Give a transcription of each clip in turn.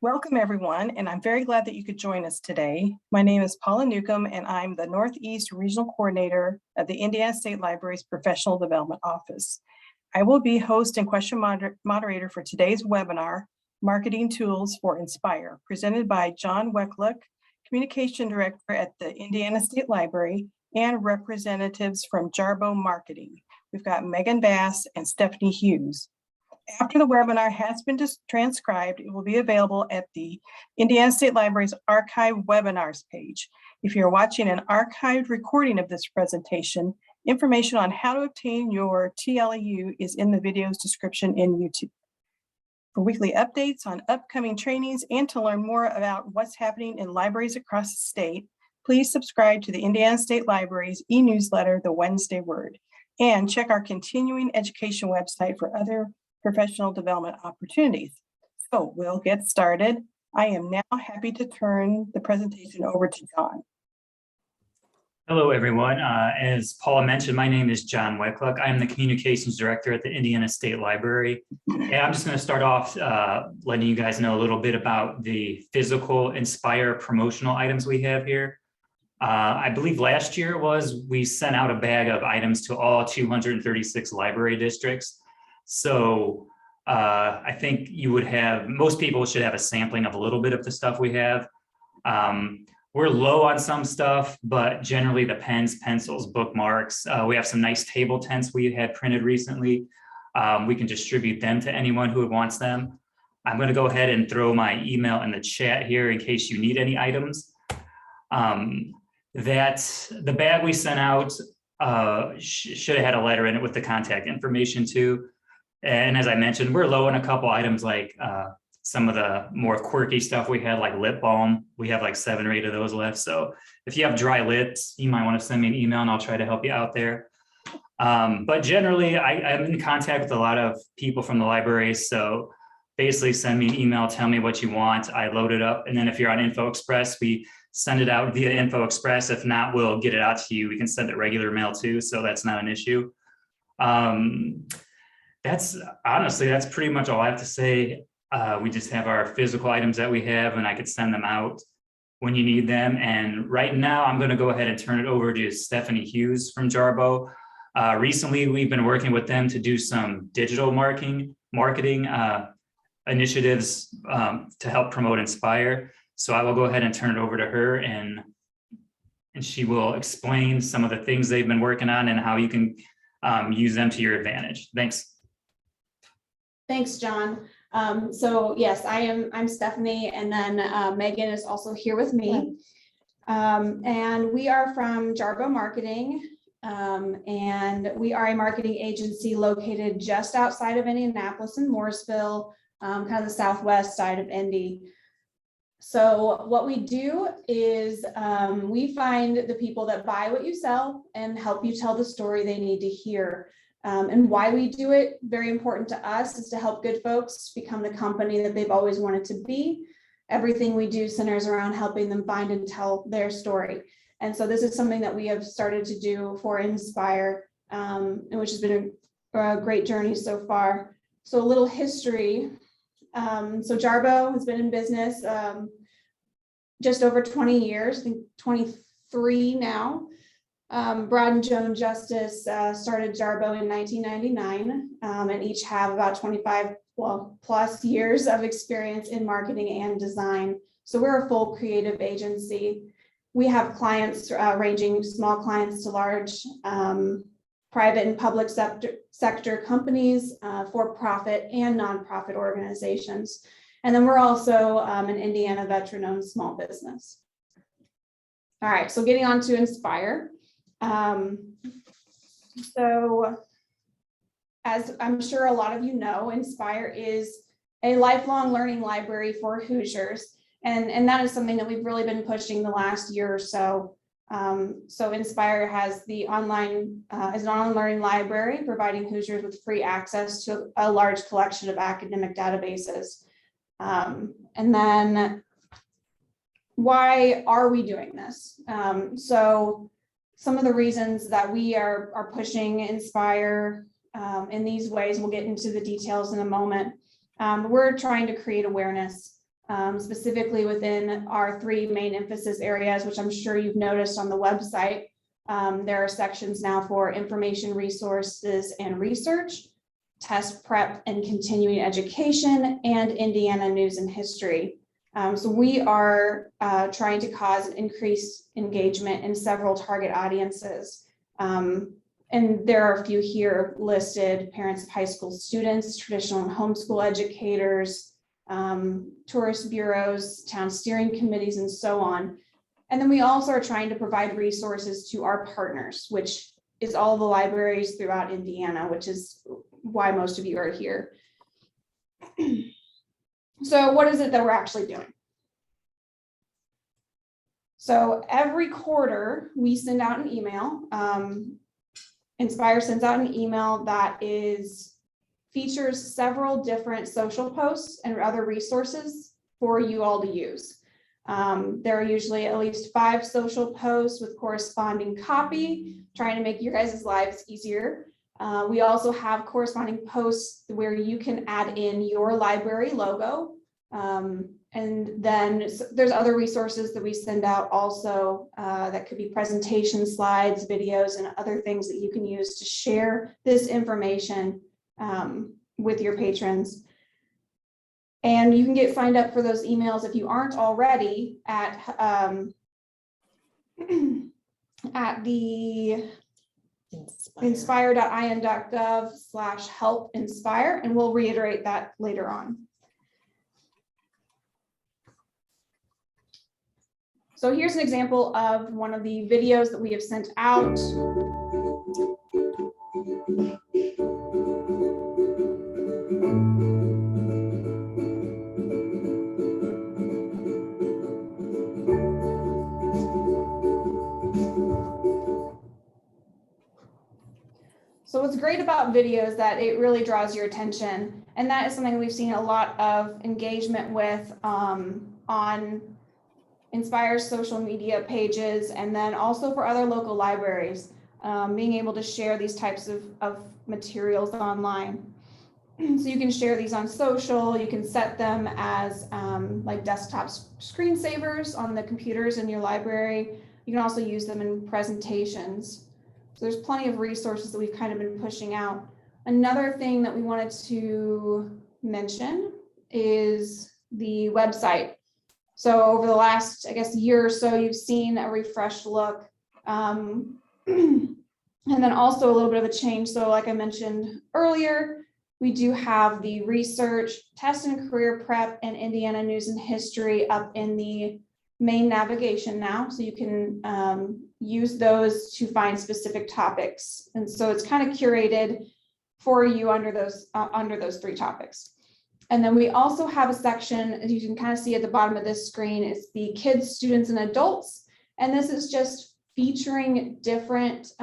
Welcome, everyone, and I'm very glad that you could join us today. My name is Paula Newcomb, and I'm the Northeast Regional Coordinator of the Indiana State Library's Professional Development Office. I will be host and question moderator for today's webinar, Marketing Tools for Inspire, presented by John Wekluk, Communication Director at the Indiana State Library, and representatives from Jarbo Marketing. We've got Megan Bass and Stephanie Hughes. After the webinar has been transcribed, it will be available at the Indiana State Library's archive webinars page. If you're watching an archived recording of this presentation, information on how to obtain your TLEU is in the video's description in YouTube. For weekly updates on upcoming trainings and to learn more about what's happening in libraries across the state, please subscribe to the Indiana State Library's e-newsletter, The Wednesday Word, and check our continuing education website for other professional development opportunities. So we'll get started. I am now happy to turn the presentation over to John. Hello, everyone. As Paula mentioned, my name is John Wekluk. I am the Communications Director at the Indiana State Library. And I'm just going to start off letting you guys know a little bit about the physical Inspire promotional items we have here. I believe last year we sent out a bag of items to all 236 library districts. So I think most people should have a sampling of a little bit of the stuff we have. We're low on some stuff, but generally the pens, pencils, bookmarks, we have some nice table tents we had printed recently. We can distribute them to anyone who wants them. I'm going to go ahead and throw my email in the chat here in case you need any items. The bag we sent out should have had a letter in it with the contact information too. And as I mentioned, we're low on a couple items like some of the more quirky stuff we had, like lip balm. We have like 7 or 8 of those left. So if you have dry lips, you might want to send me an email and I'll try to help you out there. But generally, I'm in contact with a lot of people from the library. So basically send me an email, tell me what you want. I load it up. And then if you're on Info Express, we send it out via Info Express. If not, we'll get it out to you. We can send it regular mail too. So that's not an issue. That's pretty much all I have to say. We just have our physical items that we have, and I could send them out when you need them. And right now, I'm going to go ahead and turn it over to Stephanie Hughes from Jarbo. Recently, we've been working with them to do some digital marketing initiatives to help promote Inspire. So I will go ahead and turn it over to her, and she will explain some of the things they've been working on and how you can use them to your advantage. Thanks. Thanks, John. So yes, I'm Stephanie, and then Megan is also here with me. And we are from Jarbo Marketing, and we are a marketing agency located just outside of Indianapolis in Morrisville, kind of the southwest side of Indy. So what we do is we find the people that buy what you sell and help you tell the story they need to hear. And why we do it, very important to us, is to help good folks become the company that they've always wanted to be. Everything we do centers around helping them find and tell their story. And so this is something that we have started to do for Inspire, and which has been a great journey so far. So a little history. So Jarbo has been in business just over 20 years, I think 23 now. Brad and Joan Justice started Jarbo in 1999, and each have about 25 plus years of experience in marketing and design. So we're a full creative agency. We have clients ranging small clients to large, private and public sector companies, for-profit and nonprofit organizations. And then we're also an Indiana veteran-owned small business. All right, so getting on to Inspire. So as I'm sure a lot of you know, Inspire is a lifelong learning library for Hoosiers. And that is something that we've really been pushing the last year or so. So Inspire has the is an online learning library providing Hoosiers with free access to a large collection of academic databases. And then why are we doing this? So some of the reasons that we are pushing Inspire in these ways, we'll get into the details in a moment. We're trying to create awareness specifically within our 3 main emphasis areas, which I'm sure you've noticed on the website. There are sections now for information resources and research, test prep and continuing education, and Indiana news and history. So we are trying to cause an increased engagement in several target audiences. And there are a few here listed: parents of high school students, traditional and homeschool educators, tourist bureaus, town steering committees, and so on. And then we also are trying to provide resources to our partners, which is all the libraries throughout Indiana, which is why most of you are here. So what is it that we're actually doing? So every quarter we send out an email. Inspire sends out an email that features several different social posts and other resources for you all to use. There are usually at least 5 social posts with corresponding copy, trying to make your guys' lives easier. We also have corresponding posts where you can add in your library logo. And then there's other resources that we send out also that could be presentation slides, videos, and other things that you can use to share this information with your patrons. And you can get signed up for those emails if you aren't already at the inspire.in.gov/help-inspire, and we'll reiterate that later on. So here's an example of one of the videos that we have sent out. So what's great about video is that it really draws your attention, and that is something we've seen a lot of engagement with on Inspire's social media pages, and then also for other local libraries, being able to share these types of materials online. So you can share these on social, you can set them as like desktop screensavers on the computers in your library. You can also use them in presentations. So there's plenty of resources that we've kind of been pushing out. Another thing that we wanted to mention is the website. So over the last, I guess, year or so, you've seen a refreshed look. And then also a little bit of a change. So like I mentioned earlier, we do have the research, test and career prep, and Indiana news and history up in the main navigation now. So you can use those to find specific topics. And so it's kind of curated for you under those 3 topics. And then we also have a section, as you can kind of see at the bottom of this screen, is the kids, students, and adults. And this is just featuring different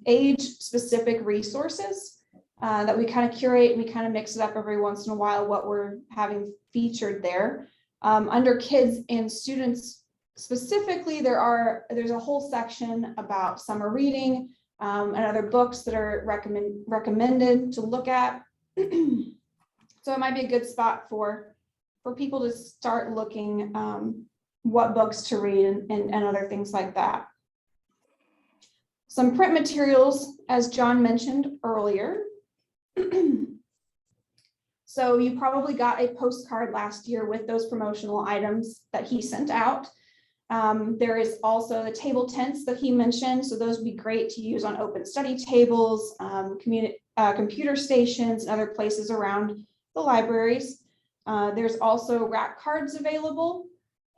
age-specific resources that we kind of curate, and we kind of mix it up every once in a while what we're having featured there. Under kids and students specifically, there's a whole section about summer reading and other books that are recommended to look at. So it might be a good spot for people to start looking what books to read and other things like that. Some print materials, as John mentioned earlier. So you probably got a postcard last year with those promotional items that he sent out. There is also the table tents that he mentioned. So those would be great to use on open study tables, computer stations, and other places around the libraries. There's also rack cards available.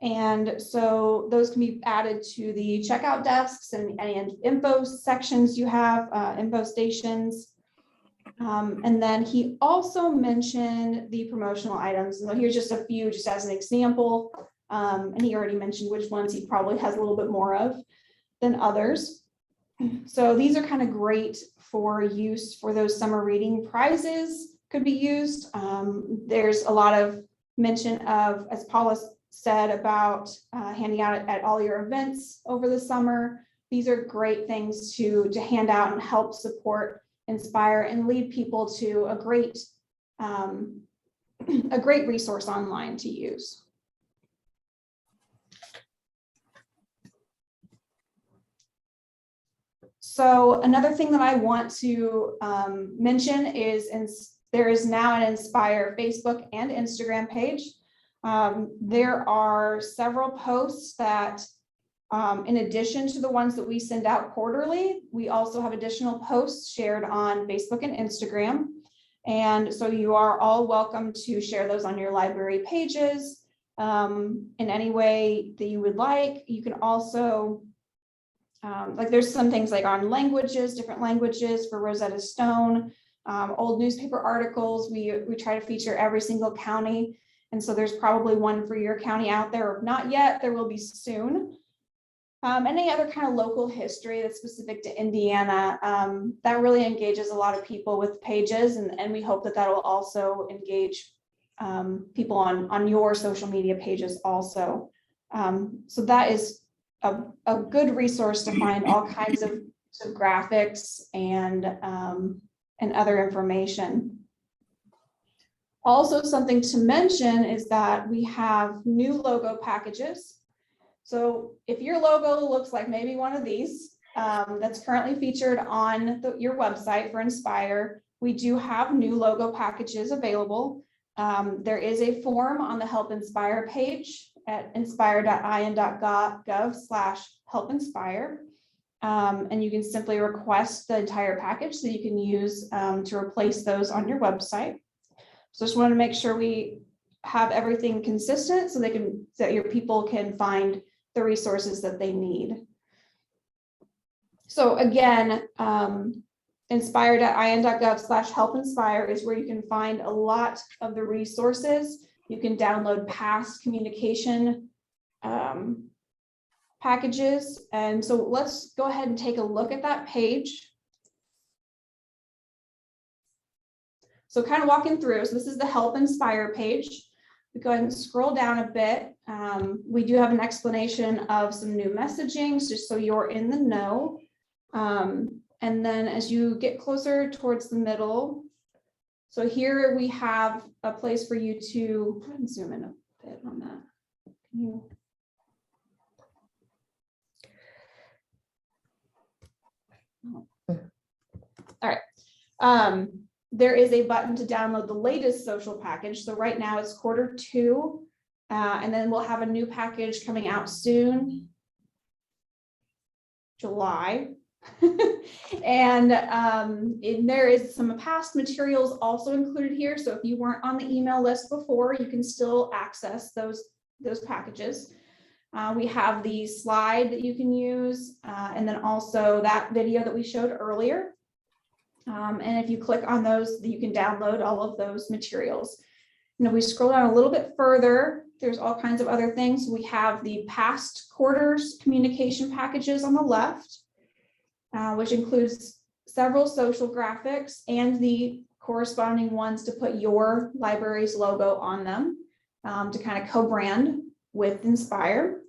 And so those can be added to the checkout desks and any info sections you have, info stations. And then he also mentioned the promotional items. And here's just a few, just as an example. And he already mentioned which ones he probably has a little bit more of than others. So these are kind of great for use for those summer reading prizes could be used. There's a lot of mention of, as Paula said, about handing out at all your events over the summer. These are great things to hand out and help support, inspire, and lead people to a great resource online to use. So another thing that I want to mention is there is now an Inspire Facebook and Instagram page. There are several posts that, in addition to the ones that we send out quarterly, we also have additional posts shared on Facebook and Instagram. And so you are all welcome to share those on your library pages in any way that you would like. You can also, like there's some things like on languages, different languages for Rosetta Stone, old newspaper articles. We try to feature every single county. And so there's probably one for your county out there, or if not yet, there will be soon. Any other kind of local history that's specific to Indiana, that really engages a lot of people with pages, and we hope that that will also engage people on your social media pages also. So that is a good resource to find all kinds of graphics and other information. Also, something to mention is that we have new logo packages. So if your logo looks like maybe one of these that's currently featured on your website for Inspire, we do have new logo packages available. There is a form on the Help Inspire page at inspire.in.gov/helpinspire. And you can simply request the entire package that you can use to replace those on your website. So just want to make sure we have everything consistent so that your people can find the resources that they need. So again, inspire.in.gov/helpinspire is where you can find a lot of the resources. You can download past communication packages. And so let's go ahead and take a look at that page. So kind of walking through, so this is the Help Inspire page. We go ahead and scroll down a bit. We do have an explanation of some new messaging, just so you're in the know. And then as you get closer towards the middle, so here we have a place for you to, go ahead and zoom in a bit on that. Can you? All right. There is a button to download the latest social package. So right now it's Q2, and then we'll have a new package coming out soon, July. And there is some past materials also included here. So if you weren't on the email list before, you can still access those packages. We have the slide that you can use, and then also that video that we showed earlier. And if you click on those, you can download all of those materials. And if we scroll down a little bit further, there's all kinds of other things. We have the past quarters communication packages on the left, which includes several social graphics and the corresponding ones to put your library's logo on them, to kind of co-brand with Inspire.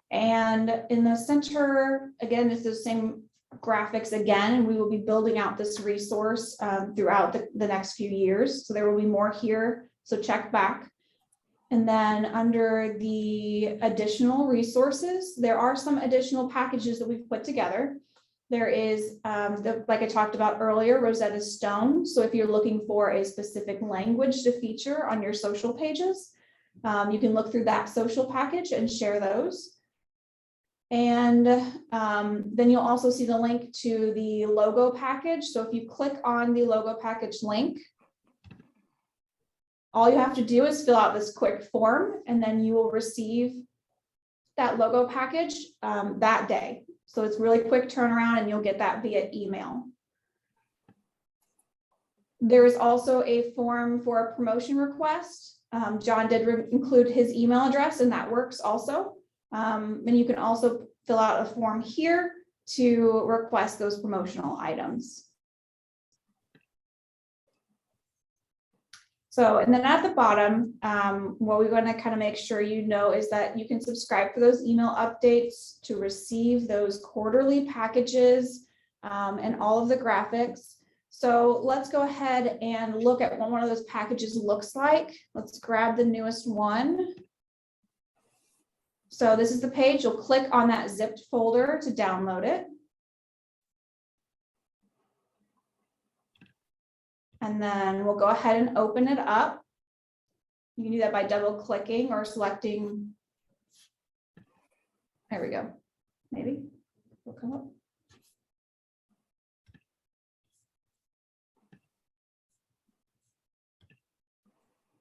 And in the center, again, it's the same graphics again, and we will be building out this resource throughout the next few years. So there will be more here, so check back. And then under the additional resources, there are some additional packages that we've put together. There is, like I talked about earlier, Rosetta Stone. So if you're looking for a specific language to feature on your social pages, you can look through that social package and share those. And then you'll also see the link to the logo package. So if you click on the logo package link, all you have to do is fill out this quick form, and then you will receive that logo package that day. So it's really quick turnaround, and you'll get that via email. There is also a form for a promotion request. John did include his email address, and that works also. And you can also fill out a form here to request those promotional items. So, and then at the bottom, what we're going to kind of make sure you know is that you can subscribe for those email updates to receive those quarterly packages and all of the graphics. So let's go ahead and look at what one of those packages looks like. Let's grab the newest one. So this is the page. You'll click on that zipped folder to download it. And then we'll go ahead and open it up. You can do that by double clicking or selecting. There we go. Maybe it'll come up.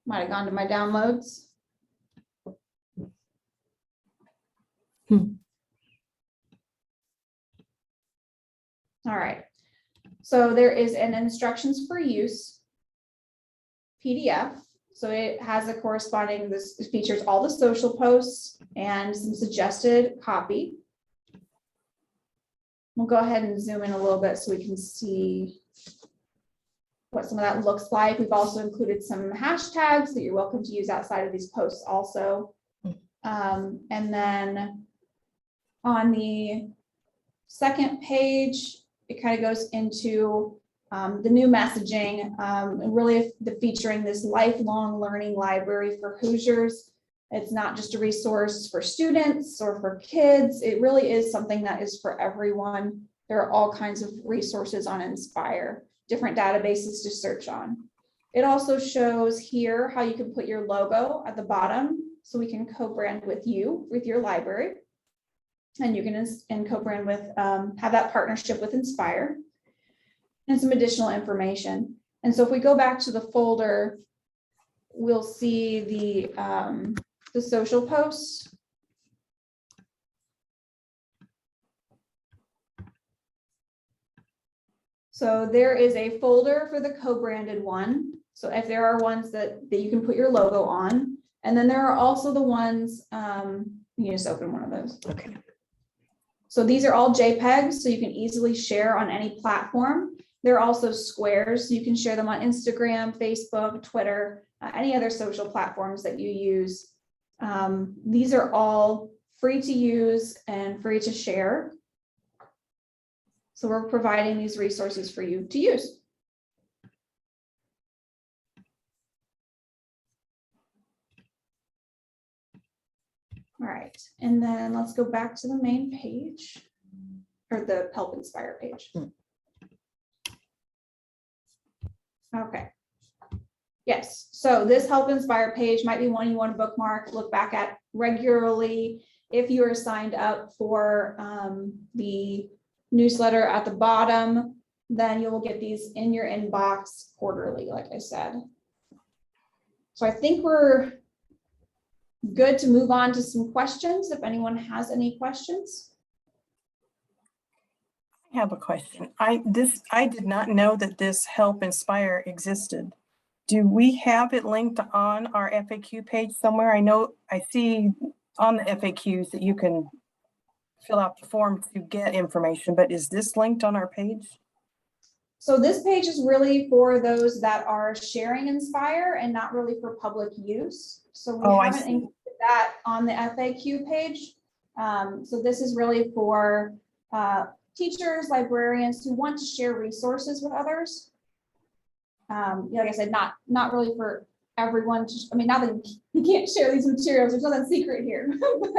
Might have gone to my downloads. All right. So there is an instructions for use PDF. So it has a corresponding, this features all the social posts and some suggested copy. We'll go ahead and zoom in a little bit so we can see what some of that looks like. We've also included some hashtags that you're welcome to use outside of these posts also. And then on the second page, it kind of goes into the new messaging, and really the featuring this lifelong learning library for Hoosiers. It's not just a resource for students or for kids. It really is something that is for everyone. There are all kinds of resources on Inspire, different databases to search on. It also shows here how you can put your logo at the bottom so we can co-brand with you, with your library. And you can co-brand with, have that partnership with Inspire and some additional information. And so if we go back to the folder, we'll see the social posts. So there is a folder for the co-branded one. So if there are ones that you can put your logo on, and then there are also the ones, you just open one of those. Okay. So these are all JPEGs, so you can easily share on any platform. They're also squares, so you can share them on Instagram, Facebook, Twitter, any other social platforms that you use. These are all free to use and free to share. So we're providing these resources for you to use. All right, and then let's go back to the main page or the Help Inspire page. Okay. Yes, so this Help Inspire page might be one you want to bookmark, look back at regularly. If you are signed up for the newsletter at the bottom, then you will get these in your inbox quarterly, like I said. So I think we're good to move on to some questions, if anyone has any questions. I have a question. I did not know that this Help Inspire existed. Do we have it linked on our FAQ page somewhere? I see on the FAQs that you can fill out the form to get information, but is this linked on our page? So this page is really for those that are sharing Inspire and not really for public use. So we haven't included that on the FAQ page. So this is really for teachers, librarians who want to share resources with others. Like I said, not really for everyone. I mean, not that you can't share these materials. There's nothing secret here, but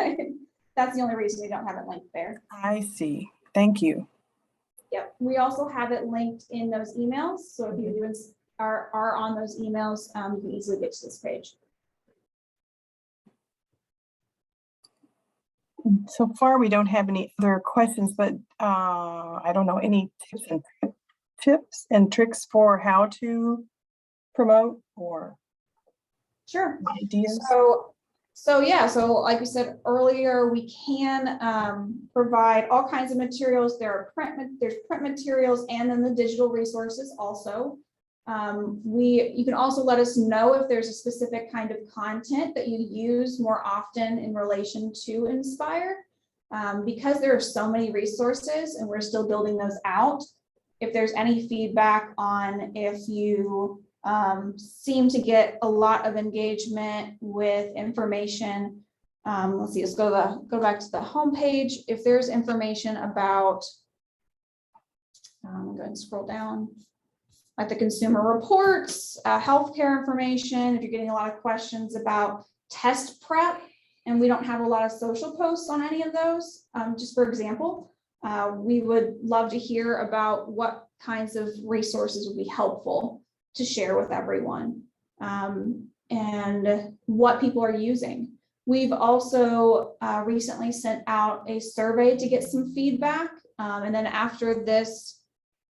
that's the only reason we don't have it linked there. I see. Thank you. Yep. We also have it linked in those emails. So if you are on those emails, you can easily get to this page. So far, we don't have any other questions, but I don't know, any tips and tricks for how to promote or Sure. ideas? So like we said earlier, we can provide all kinds of materials. There's print materials and then the digital resources also. You can also let us know if there's a specific kind of content that you use more often in relation to Inspire. Because there are so many resources and we're still building those out, if there's any feedback on if you seem to get a lot of engagement with information. Let's see, let's go back to the home page. If there's information about, I'm going to scroll down, like the consumer reports, healthcare information, if you're getting a lot of questions about test prep, and we don't have a lot of social posts on any of those, just for example, we would love to hear about what kinds of resources would be helpful. to share with everyone, and what people are using. We've also recently sent out a survey to get some feedback. And then after this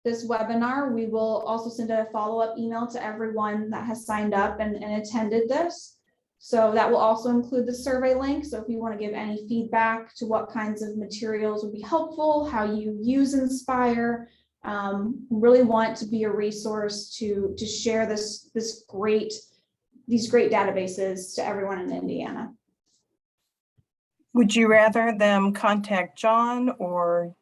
webinar, we will also send a follow-up email to everyone that has signed up and attended this. So that will also include the survey link. So if you want to give any feedback to what kinds of materials would be helpful, how you use Inspire, really want to be a resource to share these great databases to everyone in Indiana. Would you rather them contact John or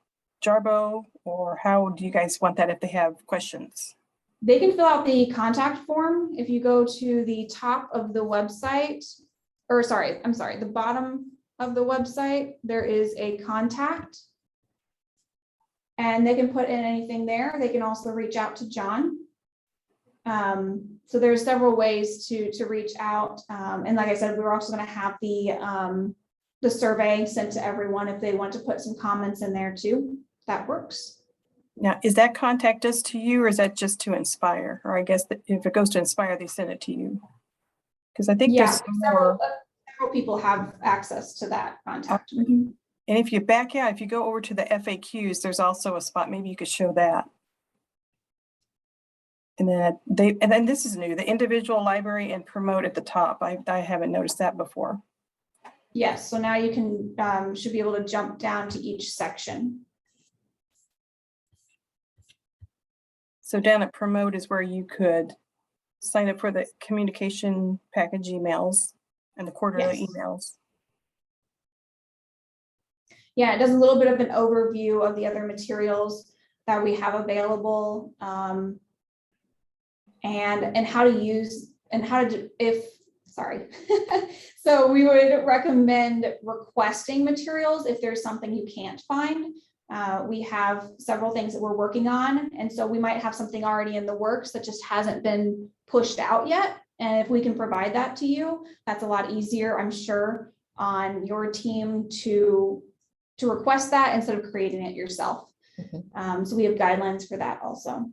Jarbo, or how do you guys want that if they have questions? They can fill out the contact form. If you go to the top of the website, or sorry, I'm sorry, the bottom of the website, there is a contact. And they can put in anything there. They can also reach out to John. So there's several ways to reach out. And like I said, we're also going to have the survey sent to everyone if they want to put some comments in there too. That works. Now, is that contact us to you, or is that just to Inspire? Or I guess that if it goes to Inspire, they send it to you. Because I think there's several people have access to that contact. And if you back out, if you go over to the FAQs, there's also a spot. Maybe you could show that. And then this is new, the individual library and promote at the top. I haven't noticed that before. Yes, so now you can should be able to jump down to each section. So down at promote is where you could sign up for the communication package emails and the quarterly emails. Yeah, it does a little bit of an overview of the other materials that we have available, and how to use and how to sorry. So we would recommend requesting materials if there's something you can't find. We have several things that we're working on, and so we might have something already in the works that just hasn't been pushed out yet. And if we can provide that to you, that's a lot easier, I'm sure, on your team to request that instead of creating it yourself. So we have guidelines for that also.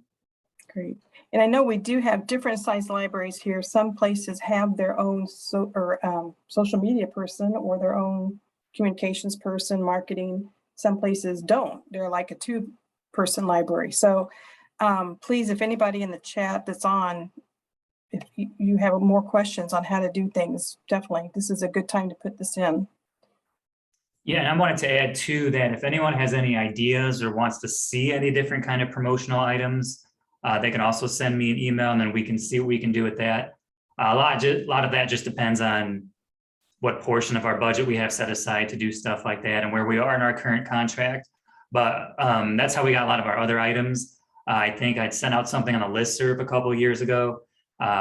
Great. And I know we do have different size libraries here. Some places have their own social media person or their own communications person, marketing. Some places don't. They're like a 2-person library. So please, if anybody in the chat that's on, if you have more questions on how to do things, definitely, this is a good time to put this in. Yeah, and I wanted to add too that if anyone has any ideas or wants to see any different kind of promotional items, they can also send me an email, and then we can see what we can do with that. A lot of that just depends on what portion of our budget we have set aside to do stuff like that and where we are in our current contract. But that's how we got a lot of our other items. I think I'd sent out something on a listserv a couple of years ago,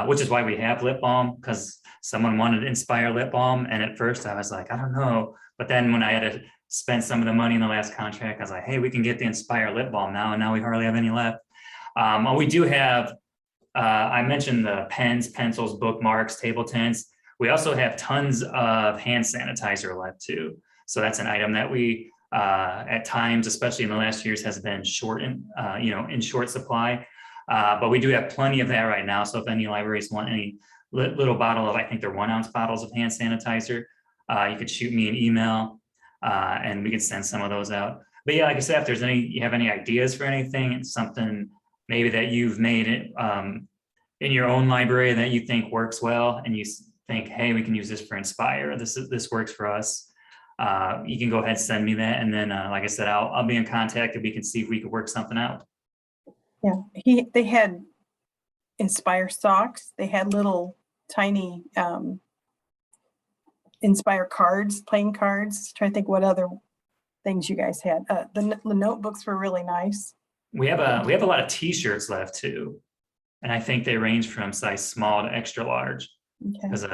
which is why we have lip balm, because someone wanted Inspire lip balm. And at first I was like, I don't know. But then when I had to spend some of the money in the last contract, I was like, hey, we can get the Inspire lip balm now. And now we hardly have any left. We do have, I mentioned the pens, pencils, bookmarks, table tents. We also have tons of hand sanitizer left too. So that's an item that we, at times, especially in the last years, has been short in short supply. But we do have plenty of that right now. So if any libraries want any little bottle of, I think they're 1-ounce bottles of hand sanitizer, you could shoot me an email and we can send some of those out. But yeah, like I said, if there's you have any ideas for anything, it's something maybe that you've made it in your own library that you think works well, and you think, hey, we can use this for Inspire. This works for us. You can go ahead and send me that, and then, like I said, I'll be in contact and we can see if we could work something out. Yeah, they had Inspire socks. They had little tiny Inspire cards, playing cards. Trying to think what other things you guys had. The notebooks were really nice. We have a lot of T-shirts left too, and I think they range from size small to extra large. Because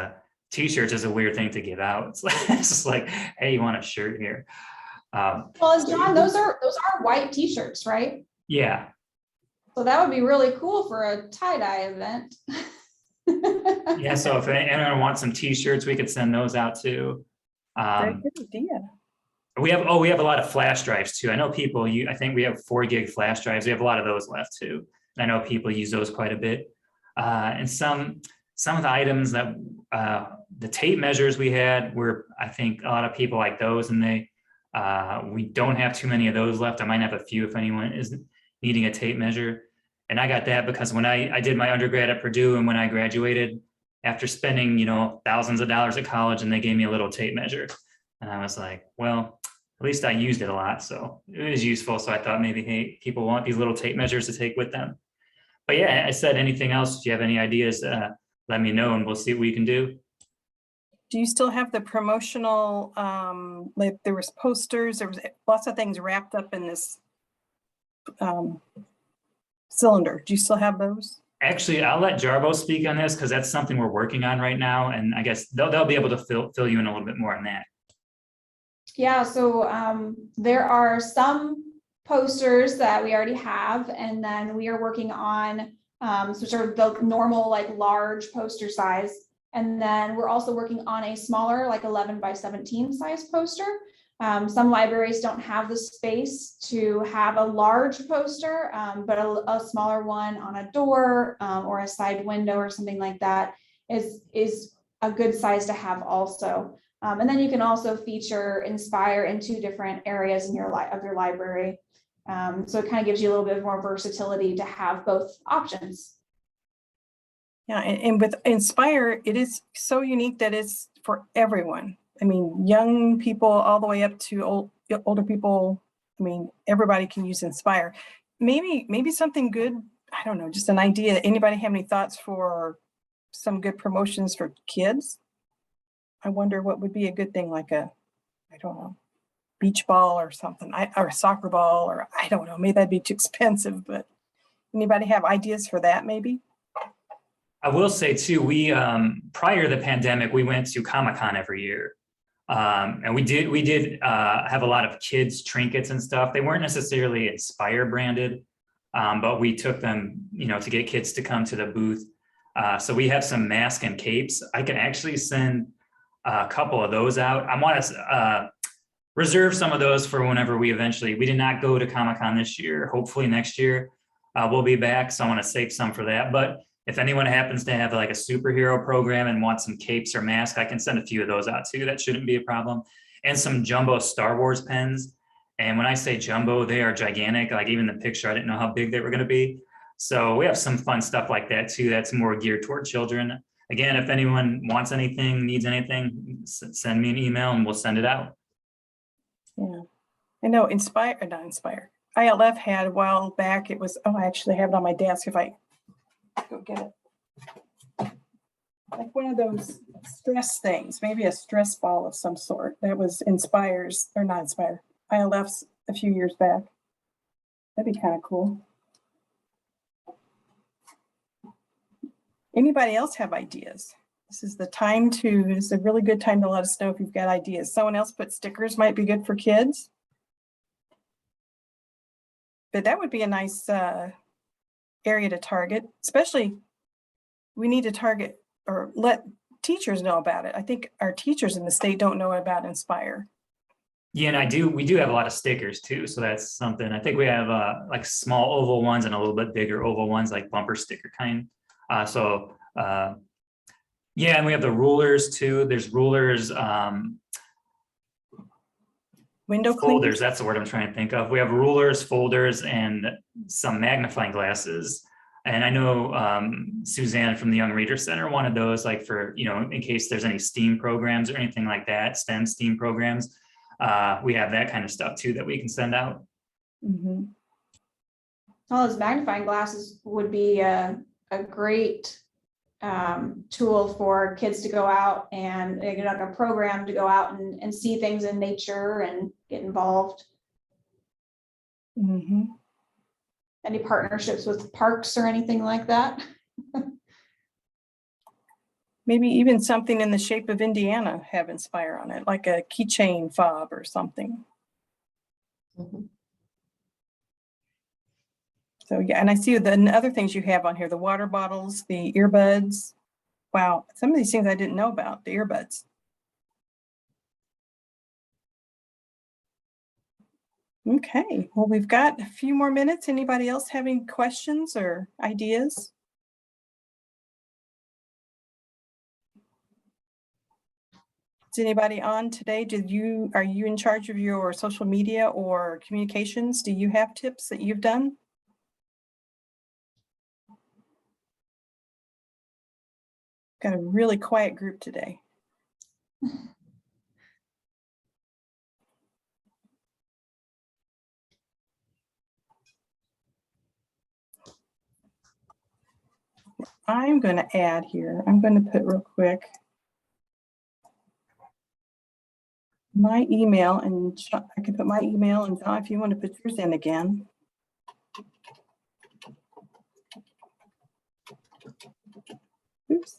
T-shirts is a weird thing to give out. It's just like, hey, you want a shirt here? Well, John, those are white T-shirts, right? Yeah. So that would be really cool for a tie-dye event. Yeah. So if anyone wants some T-shirts, we could send those out too. Very good idea. We have a lot of flash drives too. I know people. I think we have 4 gig flash drives. We have a lot of those left too. And I know people use those quite a bit. And some of the items that the tape measures we had were, I think a lot of people like those, and we don't have too many of those left. I might have a few if anyone is needing a tape measure. And I got that because when I did my undergrad at Purdue and when I graduated, after spending, thousands of dollars at college, and they gave me a little tape measure. And I was like, well, at least I used it a lot. So it was useful. So I thought maybe, hey, people want these little tape measures to take with them. But yeah, I said, anything else? If you have any ideas, let me know and we'll see what we can do. Do you still have the promotional, like there was posters, there was lots of things wrapped up in this cylinder. Do you still have those? Actually, I'll let Jarbo speak on this because that's something we're working on right now. And I guess they'll be able to fill you in a little bit more on that. Yeah, so there are some posters that we already have, and then we are working on sort of the normal, like large poster size. And then we're also working on a smaller, like 11 by 17 size poster. Some libraries don't have the space to have a large poster, but a smaller one on a door or a side window or something like that is a good size to have also. And then you can also feature Inspire in 2 different areas in your library. So it kind of gives you a little bit more versatility to have both options. Yeah, and with Inspire, it is so unique that it's for everyone. I mean, young people all the way up to older people. I mean, everybody can use Inspire. Maybe something good. I don't know, just an idea. Anybody have any thoughts for some good promotions for kids? I wonder what would be a good thing, like I don't know, beach ball or something, or a soccer ball, or I don't know, maybe that'd be too expensive, but anybody have ideas for that maybe? I will say too, we prior to the pandemic, we went to Comic-Con every year. And we did have a lot of kids trinkets and stuff. They weren't necessarily Inspire branded, but we took them, to get kids to come to the booth. So we have some masks and capes. I can actually send a couple of those out. I want to reserve some of those for whenever we did not go to Comic-Con this year. Hopefully next year we'll be back. So I want to save some for that. But if anyone happens to have like a superhero program and wants some capes or masks, I can send a few of those out too. That shouldn't be a problem. And some jumbo Star Wars pens. And when I say jumbo, they are gigantic. Like even the picture, I didn't know how big they were going to be. So we have some fun stuff like that too. That's more geared toward children. Again, if anyone wants anything, needs anything, send me an email and we'll send it out. Yeah, I know not Inspire. ILF had a while back. It was, I actually have it on my desk if I go get it. Like one of those stress things, maybe a stress ball of some sort. That was not Inspire, ILF's a few years back. That'd be kind of cool. Anybody else have ideas? This is a really good time to let us know if you've got ideas. Someone else put stickers might be good for kids. But that would be a nice area to target, especially we need to target or let teachers know about it. I think our teachers in the state don't know about Inspire. Yeah, and we do have a lot of stickers too. So that's something. I think we have like small oval ones and a little bit bigger oval ones, like bumper sticker kind. Yeah, and we have the rulers too. There's rulers, Window folders, cleaners. that's the word I'm trying to think of. We have rulers, folders, and some magnifying glasses. And I know Suzanne from the Young Reader Center wanted those, like for, in case there's any STEAM programs or anything like that, STEM programs. We have that kind of stuff too that we can send out. Mm-hmm. All those magnifying glasses would be a great tool for kids to go out and like a program to go out and see things in nature and get involved. Mm-hmm. Any partnerships with parks or anything like that? Maybe even something in the shape of Indiana have Inspire on it, like a keychain fob or something. Mm-hmm. So yeah, and I see the other things you have on here, the water bottles, the earbuds. Wow, some of these things I didn't know about, the earbuds. Okay, well, we've got a few more minutes. Anybody else having questions or ideas? Is anybody on today? Are you in charge of your social media or communications? Do you have tips that you've done? Got a really quiet group today. I'm going to add here, I'm going to put real quick my email, and I can put my email, and John, if you want to put yours in again. Oops.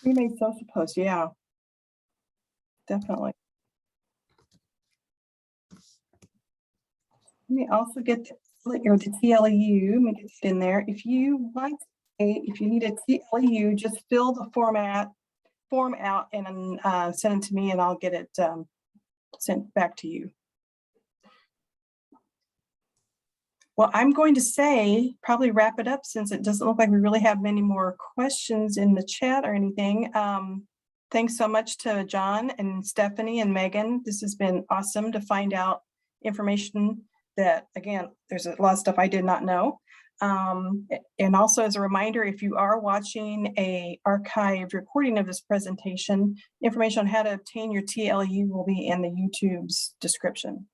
We made social posts, yeah. Definitely. Let me also get the TLEU, let me get it in there. If you need a TLEU, just fill the form out and send it to me, and I'll get it sent back to you. Well, I'm going to say probably wrap it up, since it doesn't look like we really have many more questions in the chat or anything. Thanks so much to John and Stephanie and Megan. This has been awesome to find out information that, again, there's a lot of stuff I did not know. And also, as a reminder, if you are watching a archived recording of this presentation, information on how to obtain your TLEU will be in the YouTube's description.